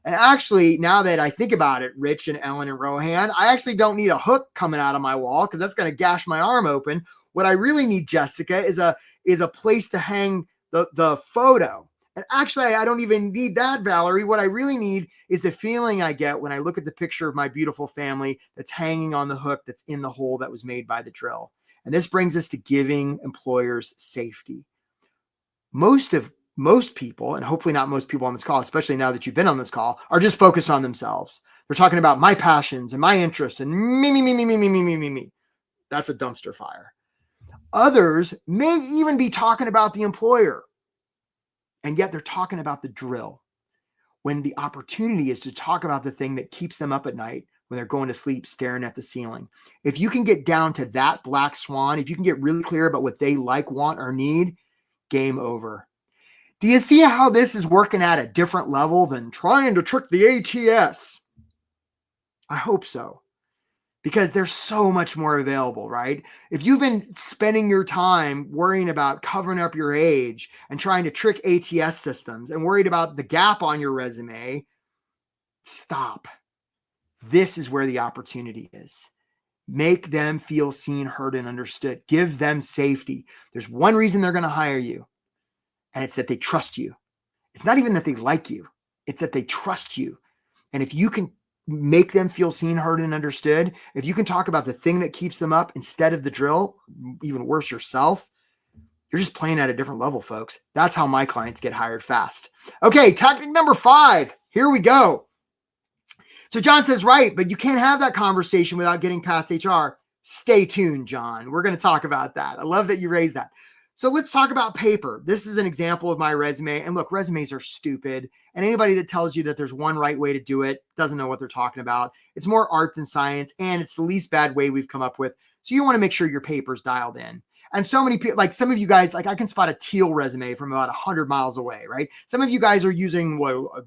And actually, now that I think about it, Rich and Ellen and Rohan, I actually don't need a hook coming out of my wall because that's going to gash my arm open. What I really need, Jessica, is a place to hang the photo. And actually, I don't even need that, Valerie. What I really need is the feeling I get when I look at the picture of my beautiful family that's hanging on the hook that's in the hole that was made by the drill. And this brings us to giving employers safety. Most people, and hopefully not most people on this call, especially now that you've been on this call, are just focused on themselves. They're talking about my passions and my interests and me. That's a dumpster fire. Others may even be talking about the employer, and yet they're talking about the drill when the opportunity is to talk about the thing that keeps them up at night when they're going to sleep staring at the ceiling. If you can get down to that black swan, if you can get really clear about what they like, want, or need, game over. Do you see how this is working at a different level than trying to trick the ATS? I hope so, because there's so much more available, right? If you've been spending your time worrying about covering up your age and trying to trick ATS systems and worried about the gap on your resume, stop. This is where the opportunity is. Make them feel seen, heard, and understood. Give them safety. There's one reason they're going to hire you, and it's that they trust you. It's not even that they like you. It's that they trust you. And if you can make them feel seen, heard, and understood, if you can talk about the thing that keeps them up instead of the drill, even worse, yourself, you're just playing at a different level, folks. That's how my clients get hired fast. Okay, tactic number 5. Here we go. So John says, right, but you can't have that conversation without getting past HR. Stay tuned, John. We're going to talk about that. I love that you raised that. So let's talk about paper. This is an example of my resume. And look, resumes are stupid. And anybody that tells you that there's one right way to do it doesn't know what they're talking about. It's more art than science, and it's the least bad way we've come up with. So you want to make sure your paper's dialed in. And so many people, like some of you guys, like I can spot a teal resume from about 100 miles away, right? Some of you guys are using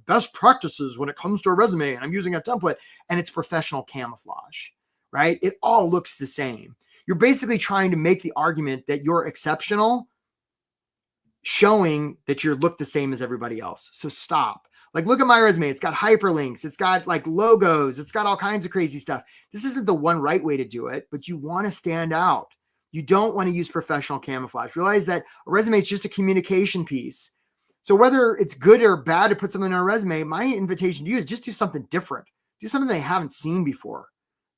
best practices when it comes to a resume, and I'm using a template, and it's professional camouflage, right? It all looks the same. You're basically trying to make the argument that you're exceptional, showing that you look the same as everybody else. So stop. Like, look at my resume. It's got hyperlinks. It's got like logos. It's got all kinds of crazy stuff. This isn't the one right way to do it, but you want to stand out. You don't want to use professional camouflage. Realize that a resume is just a communication piece. So whether it's good or bad to put something on a resume, my invitation to you is just do something different. Do something they haven't seen before.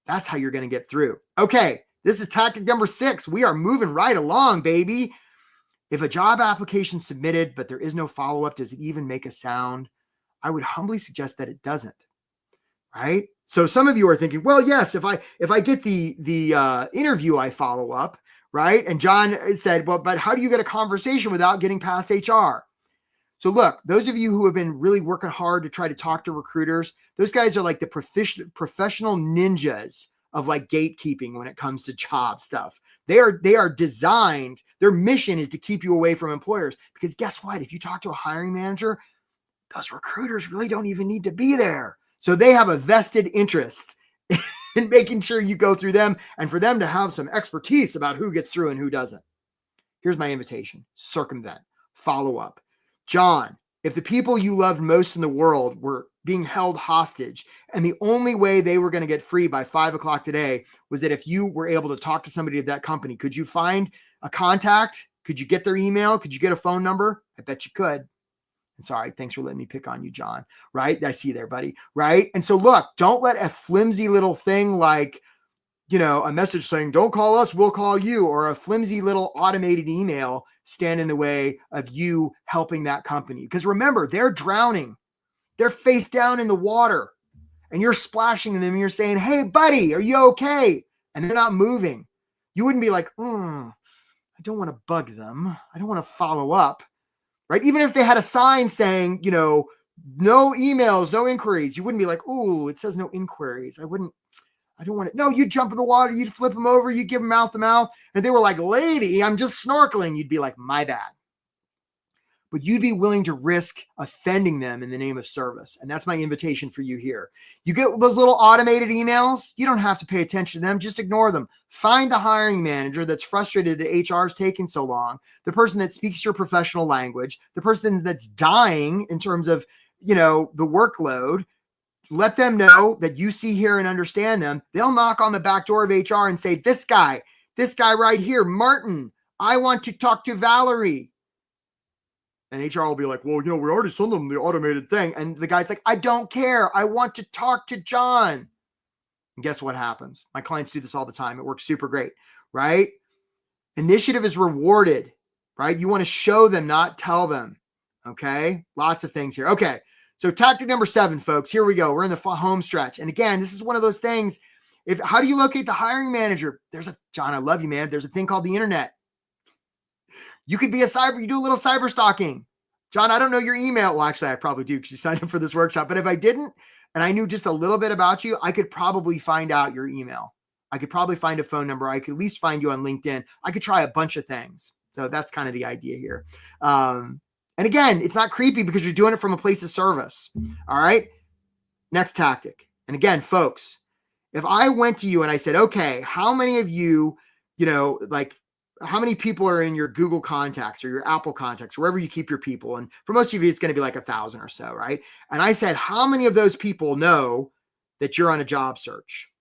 That's how you're going to get through. Okay, this is tactic number 6. We are moving right along, baby. If a job application submitted, but there is no follow-up, does it even make a sound? I would humbly suggest that it doesn't, right? So some of you are thinking, well, yes, if I get the interview, I follow up, right? And John said, well, but how do you get a conversation without getting past HR? So look, those of you who have been really working hard to try to talk to recruiters, those guys are like the professional ninjas of like gatekeeping when it comes to job stuff. They are designed, their mission is to keep you away from employers, because guess what? If you talk to a hiring manager, those recruiters really don't even need to be there. So they have a vested interest in making sure you go through them and for them to have some expertise about who gets through and who doesn't. Here's my invitation: circumvent, follow up. John, if the people you loved most in the world were being held hostage and the only way they were going to get free by 5 o'clock today was that if you were able to talk to somebody at that company, could you find a contact? Could you get their email? Could you get a phone number? I bet you could. And sorry, thanks for letting me pick on you, John. Right? I see you there, buddy. Right? And so look, don't let a flimsy little thing like, a message saying, don't call us, we'll call you, or a flimsy little automated email stand in the way of you helping that company. Because remember, they're drowning. They're face down in the water and you're splashing them and you're saying, hey, buddy, are you okay? And they're not moving. You wouldn't be like, I don't want to bug them. I don't want to follow up, right? Even if they had a sign saying, no emails, no inquiries, you wouldn't be like, ooh, it says no inquiries. I don't want to. No, you'd jump in the water, you'd flip them over, you'd give them mouth to mouth. And they were like, lady, I'm just snorkeling. You'd be like, my bad. But you'd be willing to risk offending them in the name of service. And that's my invitation for you here. You get those little automated emails. You don't have to pay attention to them. Just ignore them. Find the hiring manager that's frustrated that HR is taking so long, the person that speaks your professional language, the person that's dying in terms of, the workload. Let them know that you see, hear, and understand them. They'll knock on the back door of HR and say, this guy right here, Martin, I want to talk to Valerie. And HR will be like, well, we already sent them the automated thing. And the guy's like, I don't care. I want to talk to John. And guess what happens? My clients do this all the time. It works super great, right? Initiative is rewarded, right? You want to show them, not tell them. Okay. Lots of things here. Okay. So tactic number 7, folks, here we go. We're in the home stretch. And again, this is one of those things. How do you locate the hiring manager? John, I love you, man. There's a thing called the internet. You could be you do a little cyber stalking. John, I don't know your email. Well, actually, I probably do because you signed up for this workshop. But if I didn't, and I knew just a little bit about you, I could probably find out your email. I could probably find a phone number. I could at least find you on LinkedIn. I could try a bunch of things. So that's kind of the idea here. And again, it's not creepy because you're doing it from a place of service. All right. Next tactic. And again, folks, if I went to you and I said, okay, how many of you, how many people are in your Google contacts or your Apple contacts, wherever you keep your people? And for most of you, it's going to be like 1,000 or so, right? And I said, how many of those people know that you're on a job search?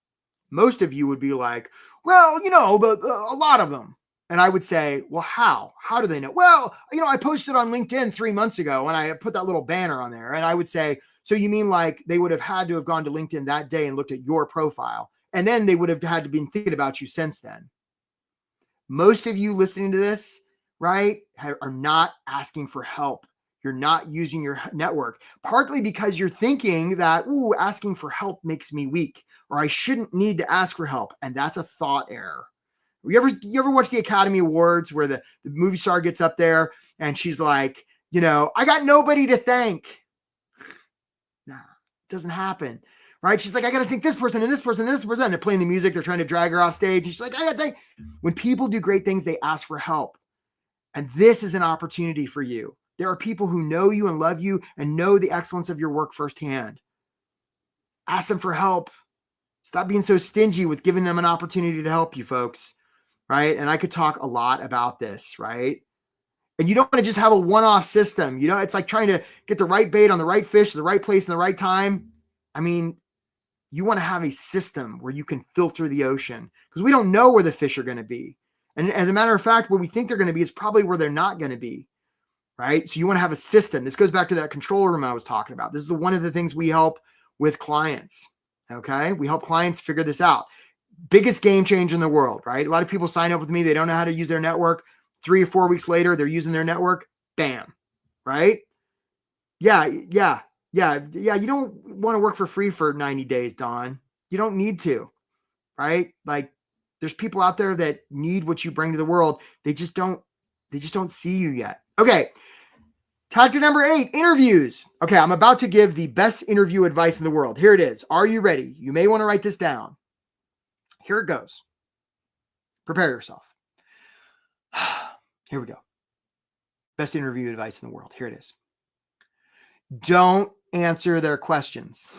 Most of you would be like, well, a lot of them. And I would say, well, how? How do they know? Well, I posted on LinkedIn 3 months ago and I put that little banner on there. And I would say, so you mean like they would have had to have gone to LinkedIn that day and looked at your profile. And then they would have had to been thinking about you since then. Most of you listening to this, right, are not asking for help. You're not using your network, partly because you're thinking that, asking for help makes me weak, or I shouldn't need to ask for help. And that's a thought error. You ever watch the Academy Awards where the movie star gets up there and she's like, I got nobody to thank. Nah, it doesn't happen. Right? She's like, I got to thank this person and this person and this person. And they're playing the music. They're trying to drag her off stage. And she's like, I got to thank. When people do great things, they ask for help. And this is an opportunity for you. There are people who know you and love you and know the excellence of your work firsthand. Ask them for help. Stop being so stingy with giving them an opportunity to help you, folks. Right? And I could talk a lot about this, right? And you don't want to just have a one-off system. It's like trying to get the right bait on the right fish, the right place, in the right time. I mean, you want to have a system where you can filter the ocean because we don't know where the fish are going to be. And as a matter of fact, where we think they're going to be is probably where they're not going to be, right? So you want to have a system. This goes back to that control room I was talking about. This is one of the things we help with clients, okay? We help clients figure this out. Biggest game changer in the world, right? A lot of people sign up with me. They don't know how to use their network. 3 or 4 weeks later, they're using their network. Bam, right? Yeah. You don't want to work for free for 90 days, Don. You don't need to, right? Like there's people out there that need what you bring to the world. They just don't see you yet. Okay. Tactic number 8, interviews. Okay. I'm about to give the best interview advice in the world. Here it is. Are you ready? You may want to write this down. Here it goes. Prepare yourself. Here we go. Best interview advice in the world. Here it is. Don't answer their questions.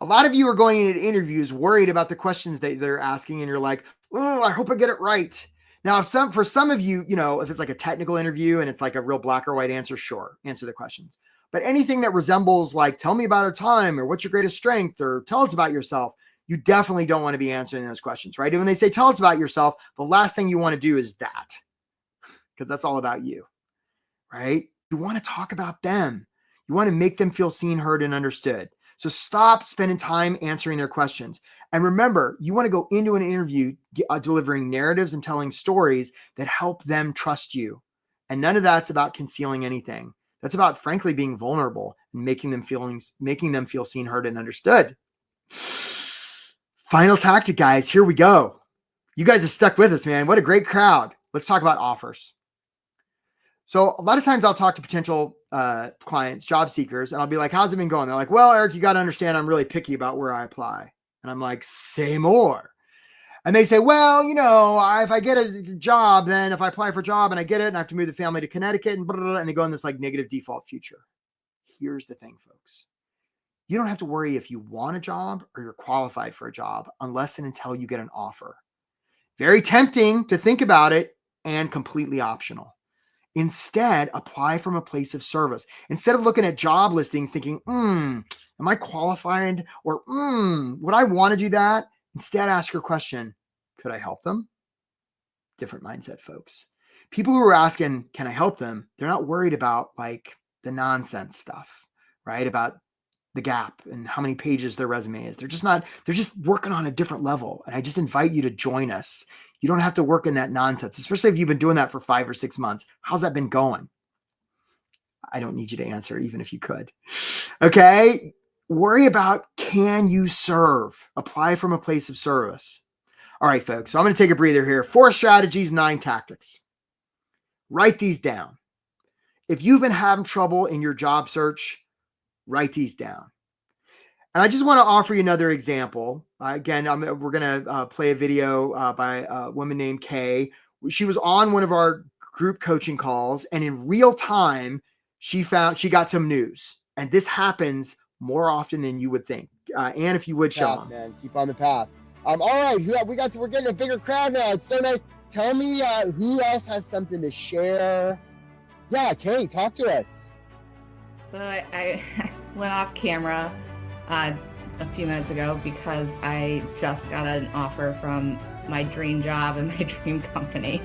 A lot of you are going into interviews worried about the questions that they're asking, and you're like, oh, I hope I get it right. Now, for some of you, if it's like a technical interview and it's like a real black or white answer, sure, answer the questions. But anything that resembles like, tell me about a time, or what's your greatest strength, or tell us about yourself, you definitely don't want to be answering those questions, right? And when they say, tell us about yourself, the last thing you want to do is that, because that's all about you, right? You want to talk about them. You want to make them feel seen, heard, and understood. So stop spending time answering their questions. And remember, you want to go into an interview delivering narratives and telling stories that help them trust you. And none of that's about concealing anything. That's about, frankly, being vulnerable and making them feel seen, heard, and understood. Final tactic, guys. Here we go. You guys are stuck with us, man. What a great crowd. Let's talk about offers. So a lot of times I'll talk to potential clients, job seekers, and I'll be like, how's it been going? They're like, well, Eric, you got to understand, I'm really picky about where I apply. And I'm like, say more. And they say, well, if I get a job, then if I apply for a job and I get it and I have to move the family to Connecticut and blah, blah, blah, and they go in this like negative default future. Here's the thing, folks. You don't have to worry if you want a job or you're qualified for a job unless and until you get an offer. Very tempting to think about it and completely optional. Instead, apply from a place of service. Instead of looking at job listings thinking, am I qualified? Or would I want to do that? Instead, ask your question, could I help them? Different mindset, folks. People who are asking, can I help them? They're not worried about like the nonsense stuff, right? About the gap and how many pages their resume is. They're just working on a different level. And I just invite you to join us. You don't have to work in that nonsense, especially if you've been doing that for 5 or 6 months. How's that been going? I don't need you to answer, even if you could. Okay. Worry about, can you serve? Apply from a place of service. All right, folks. So I'm going to take a breather here. 4 strategies, 9 tactics. Write these down. If you've been having trouble in your job search, write these down. And I just want to offer you another example. Again, we're going to play a video by a woman named Kay. She was on one of our group coaching calls, and in real time, she got some news. And this happens more often than you would think. And if you would, show man, keep on the path. All right, we're getting a bigger crowd now. It's so nice. Tell me who else has something to share. Yeah, Kay, talk to us. So I went off camera a few minutes ago because I just got an offer from my dream job and my dream company.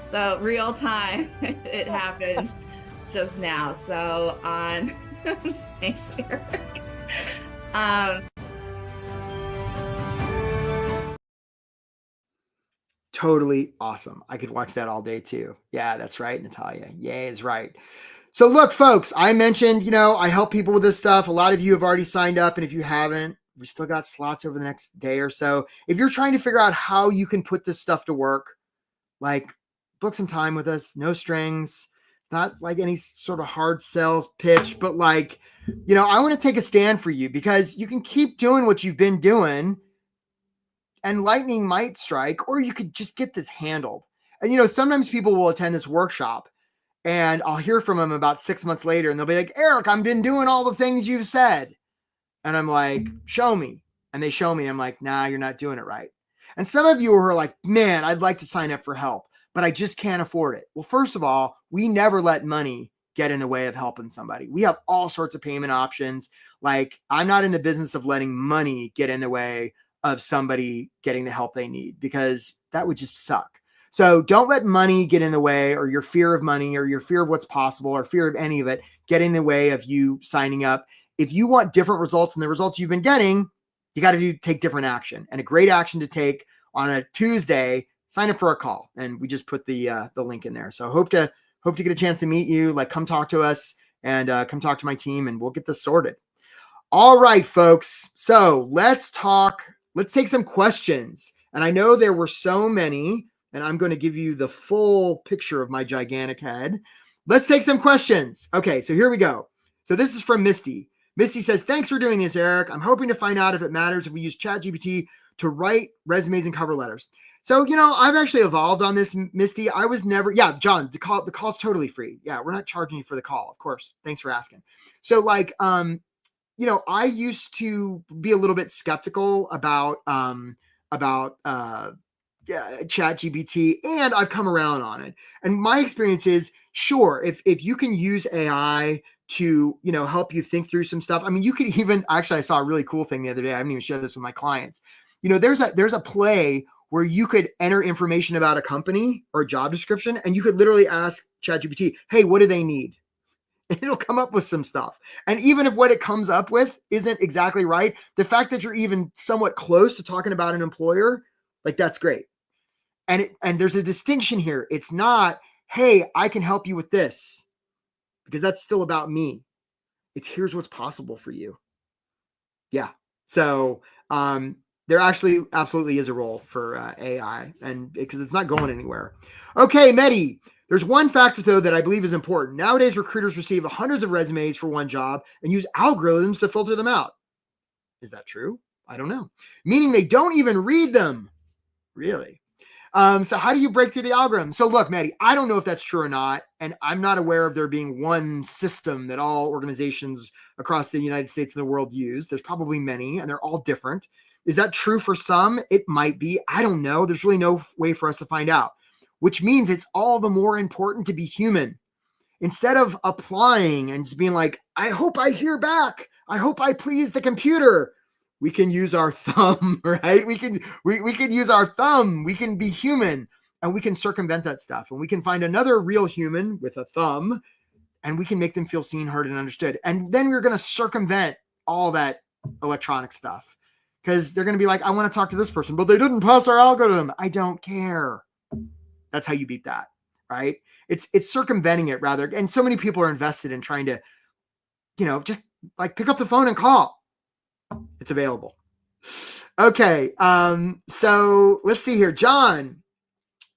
So real time, it happened just now. So on, thanks, Eric. Totally awesome. I could watch that all day too. Yeah, that's right, Natalia. Yay is right. So look, folks, I mentioned, I help people with this stuff. A lot of you have already signed up. And if you haven't, we still got slots over the next day or so. If you're trying to figure out how you can put this stuff to work, like book some time with us, no strings, not like any sort of hard sales pitch, but like, I want to take a stand for you because you can keep doing what you've been doing and lightning might strike, or you could just get this handled. And, sometimes people will attend this workshop and I'll hear from them about 6 months later and they'll be like, Eric, I've been doing all the things you've said. And I'm like, show me. And they show me. I'm like, nah, you're not doing it right. And some of you are like, man, I'd like to sign up for help, but I just can't afford it. Well, first of all, we never let money get in the way of helping somebody. We have all sorts of payment options. Like, I'm not in the business of letting money get in the way of somebody getting the help they need, because that would just suck. So don't let money get in the way, or your fear of money, or your fear of what's possible, or fear of any of it get in the way of you signing up. If you want different results than the results you've been getting, you got to take different action. And a great action to take on a Tuesday, sign up for a call. And we just put the link in there. So hope to get a chance to meet you. Like, come talk to us and come talk to my team, and we'll get this sorted. All right, folks. So let's take some questions. And I know there were so many, and I'm going to give you the full picture of my gigantic head. Let's take some questions. Okay, so here we go. So this is from Misty. Misty says, thanks for doing this, Eric. I'm hoping to find out if it matters if we use ChatGPT to write resumes and cover letters. So, I've actually evolved on this, Misty. I was never, John, the call's totally free. Yeah, we're not charging you for the call, of course. Thanks for asking. So like, I used to be a little bit skeptical about ChatGPT, and I've come around on it. And my experience is, sure, if you can use AI to, help you think through some stuff. I mean, you could even, actually, I saw a really cool thing the other day. I haven't even shared this with my clients. There's a play where you could enter information about a company or a job description, and you could literally ask ChatGPT, hey, what do they need? And it'll come up with some stuff. And even if what it comes up with isn't exactly right, the fact that you're even somewhat close to talking about an employer, like that's great. And there's a distinction here. It's not, hey, I can help you with this, because that's still about me. It's here's what's possible for you. Yeah. So there actually absolutely is a role for AI, and because it's not going anywhere. Okay, Mehdi, there's one factor though that I believe is important. Nowadays, recruiters receive hundreds of resumes for one job and use algorithms to filter them out. Is that true? I don't know. Meaning they don't even read them. Really? So how do you break through the algorithm? So look, Maddie, I don't know if that's true or not. And I'm not aware of there being one system that all organizations across the United States and the world use. There's probably many, and they're all different. Is that true for some? It might be. I don't know. There's really no way for us to find out, which means it's all the more important to be human. Instead of applying and just being like, I hope I hear back. I hope I please the computer. We can use our thumb, right? We can use our thumb. We can be human, and we can circumvent that stuff. And we can find another real human with a thumb, and we can make them feel seen, heard, and understood. And then we're going to circumvent all that electronic stuff, because they're going to be like, I want to talk to this person, but they didn't pass our algorithm. I don't care. That's how you beat that, right? It's circumventing it rather. And so many people are invested in trying to, just like pick up the phone and call. It's available. Okay. So let's see here. John,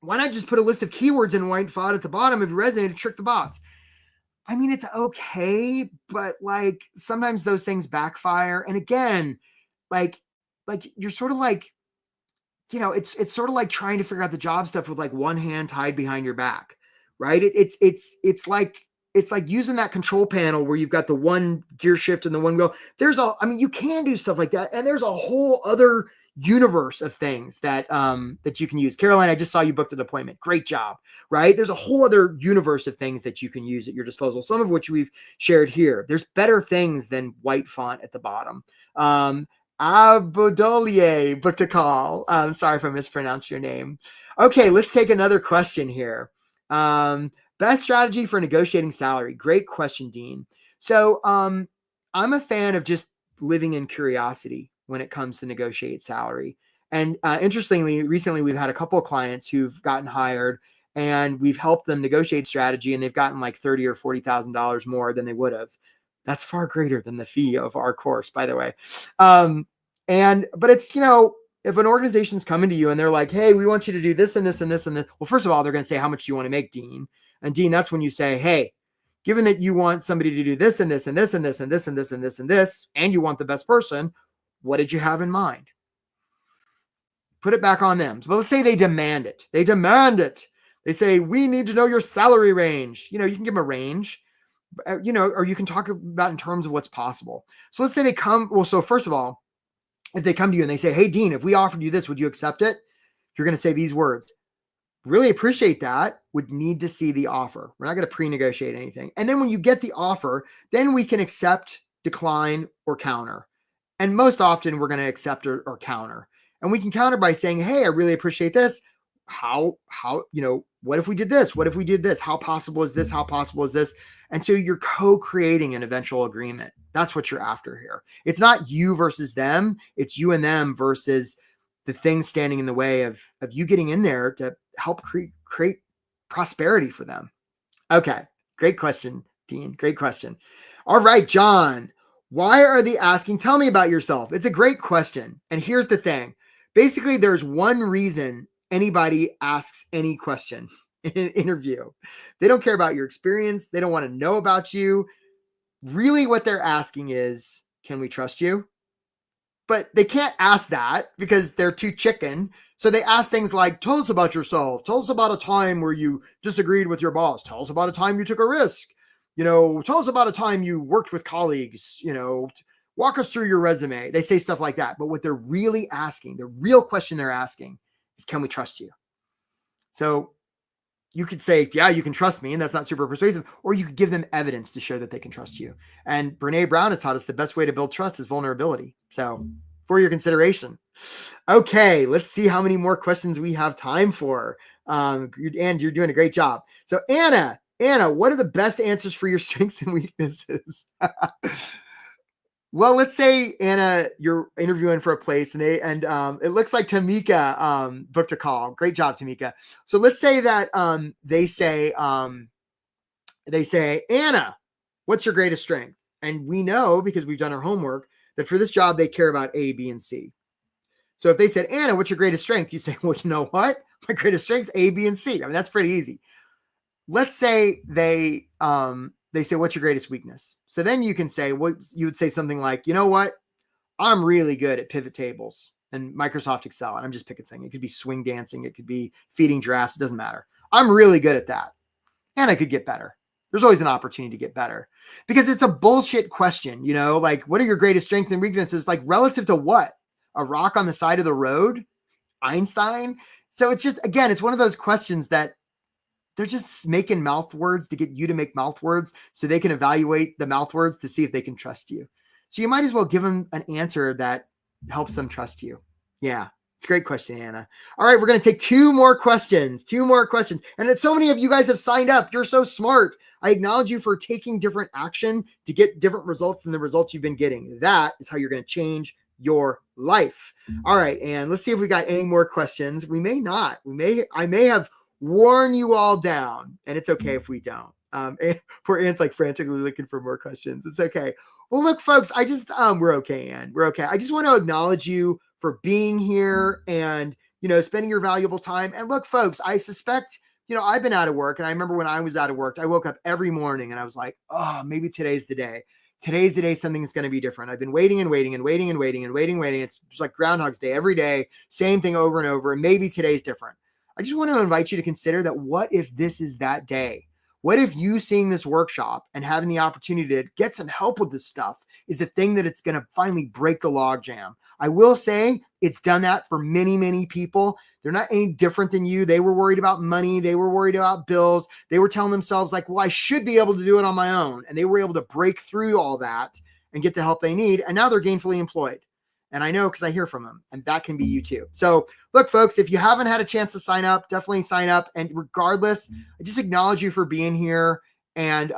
why not just put a list of keywords in white font at the bottom of your resume to trick the bots? I mean, it's okay, but like sometimes those things backfire. And again, like you're sort of like, it's sort of like trying to figure out the job stuff with like one hand tied behind your back, right? It's like using that control panel where you've got the one gear shift and the one wheel. You can do stuff like that. And there's a whole other universe of things that you can use. Caroline, I just saw you booked an appointment. Great job, right? There's a whole other universe of things that you can use at your disposal, some of which we've shared here. There's better things than white font at the bottom. Abodolier booked a call. Sorry if I mispronounced your name. Okay, let's take another question here. Best strategy for negotiating salary. Great question, Dean. So I'm a fan of just living in curiosity when it comes to negotiate salary. And interestingly, recently we've had a couple of clients who've gotten hired, and we've helped them negotiate strategy, and they've gotten like $30,000 or $40,000 more than they would have. That's far greater than the fee of our course, by the way. But it's, if an organization's coming to you and they're like, hey, we want you to do this and this and this and this. Well, first of all, they're going to say, how much do you want to make, Dean? And Dean, that's when you say, hey, given that you want somebody to do this and this and this and this and this and this and this and this, and you want the best person, what did you have in mind? Put it back on them. But let's say they demand it. They demand it. They say, we need to know your salary range. You can give them a range, or you can talk about in terms of what's possible. So let's say they come. Well, so first of all, if they come to you and they say, hey, Dean, if we offered you this, would you accept it? You're going to say these words. Really appreciate that. Would need to see the offer. We're not going to pre-negotiate anything. And then when you get the offer, then we can accept, decline, or counter. And most often we're going to accept or counter. And we can counter by saying, hey, I really appreciate this. How, what if we did this? What if we did this? How possible is this? How possible is this? And so you're co-creating an eventual agreement. That's what you're after here. It's not you versus them. It's you and them versus the things standing in the way of you getting in there to help create prosperity for them. Okay. Great question, Dean. Great question. All right, John, why are they asking? Tell me about yourself. It's a great question. And here's the thing. Basically, there's one reason anybody asks any question in an interview. They don't care about your experience. They don't want to know about you. Really what they're asking is, can we trust you? But they can't ask that because they're too chicken. So they ask things like, tell us about yourself. Tell us about a time where you disagreed with your boss. Tell us about a time you took a risk. Tell us about a time you worked with colleagues. Walk us through your resume. They say stuff like that. But what they're really asking, the real question they're asking is, can we trust you? So you could say, yeah, you can trust me. And that's not super persuasive. Or you could give them evidence to show that they can trust you. And Brene Brown has taught us the best way to build trust is vulnerability. So for your consideration. Okay, let's see how many more questions we have time for. And you're doing a great job. So Anna, what are the best answers for your strengths and weaknesses? Well, let's say Anna, you're interviewing for a place, and it looks like Tamika booked a call. Great job, Tamika. So let's say that they say Anna, what's your greatest strength? And we know, because we've done our homework, that for this job they care about A, B, and C. So if they said, Anna, what's your greatest strength? You say, well, you know what? My greatest strengths, A, B, and C. I mean, that's pretty easy. Let's say they say, what's your greatest weakness? So then you can say, you would say something like, you know what? I'm really good at pivot tables and Microsoft Excel. And I'm just picking something. It could be swing dancing. It could be feeding giraffes. It doesn't matter. I'm really good at that. And I could get better. There's always an opportunity to get better, because it's a bullshit question. Like, what are your greatest strengths and weaknesses? Like, relative to what? A rock on the side of the road? Einstein? So it's just, again, it's one of those questions that they're just making mouth words to get you to make mouth words so they can evaluate the mouth words to see if they can trust you. So you might as well give them an answer that helps them trust you. Yeah, it's a great question, Anna. All right, we're going to take two more questions. And so many of you guys have signed up. You're so smart. I acknowledge you for taking different action to get different results than the results you've been getting. That is how you're going to change your life. All right, and let's see if we got any more questions. We may not. I may have worn you all down, and it's okay if we don't. Poor Ann's like frantically looking for more questions. It's okay. Well, look, folks, I just we're okay, Ann. We're okay. I just want to acknowledge you for being here and spending your valuable time. And look, folks, I suspect I've been out of work, and I remember when I was out of work, I woke up every morning and I was like, oh, maybe today's the day. Today's the day something's going to be different. I've been waiting and waiting and waiting and waiting and waiting. It's just like Groundhog's Day every day, same thing over and over. And maybe today's different. I just want to invite you to consider that. What if this is that day? What if you seeing this workshop and having the opportunity to get some help with this stuff is the thing that it's going to finally break the log jam? I will say it's done that for many, many people. They're not any different than you. They were worried about money. They were worried about bills. They were telling themselves like, well, I should be able to do it on my own. And they were able to break through all that and get the help they need. And now they're gainfully employed. And I know because I hear from them, and that can be you too. So look, folks, if you haven't had a chance to sign up, definitely sign up. And regardless, I just acknowledge you for being here, and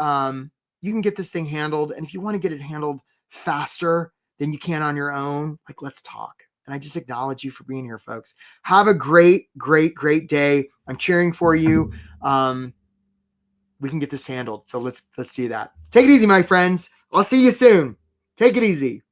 you can get this thing handled. And if you want to get it handled faster than you can on your own, like, let's talk. And I just acknowledge you for being here, folks. Have a great, great, great day. I'm cheering for you. We can get this handled. So let's do that. Take it easy, my friends. I'll see you soon. Take it easy.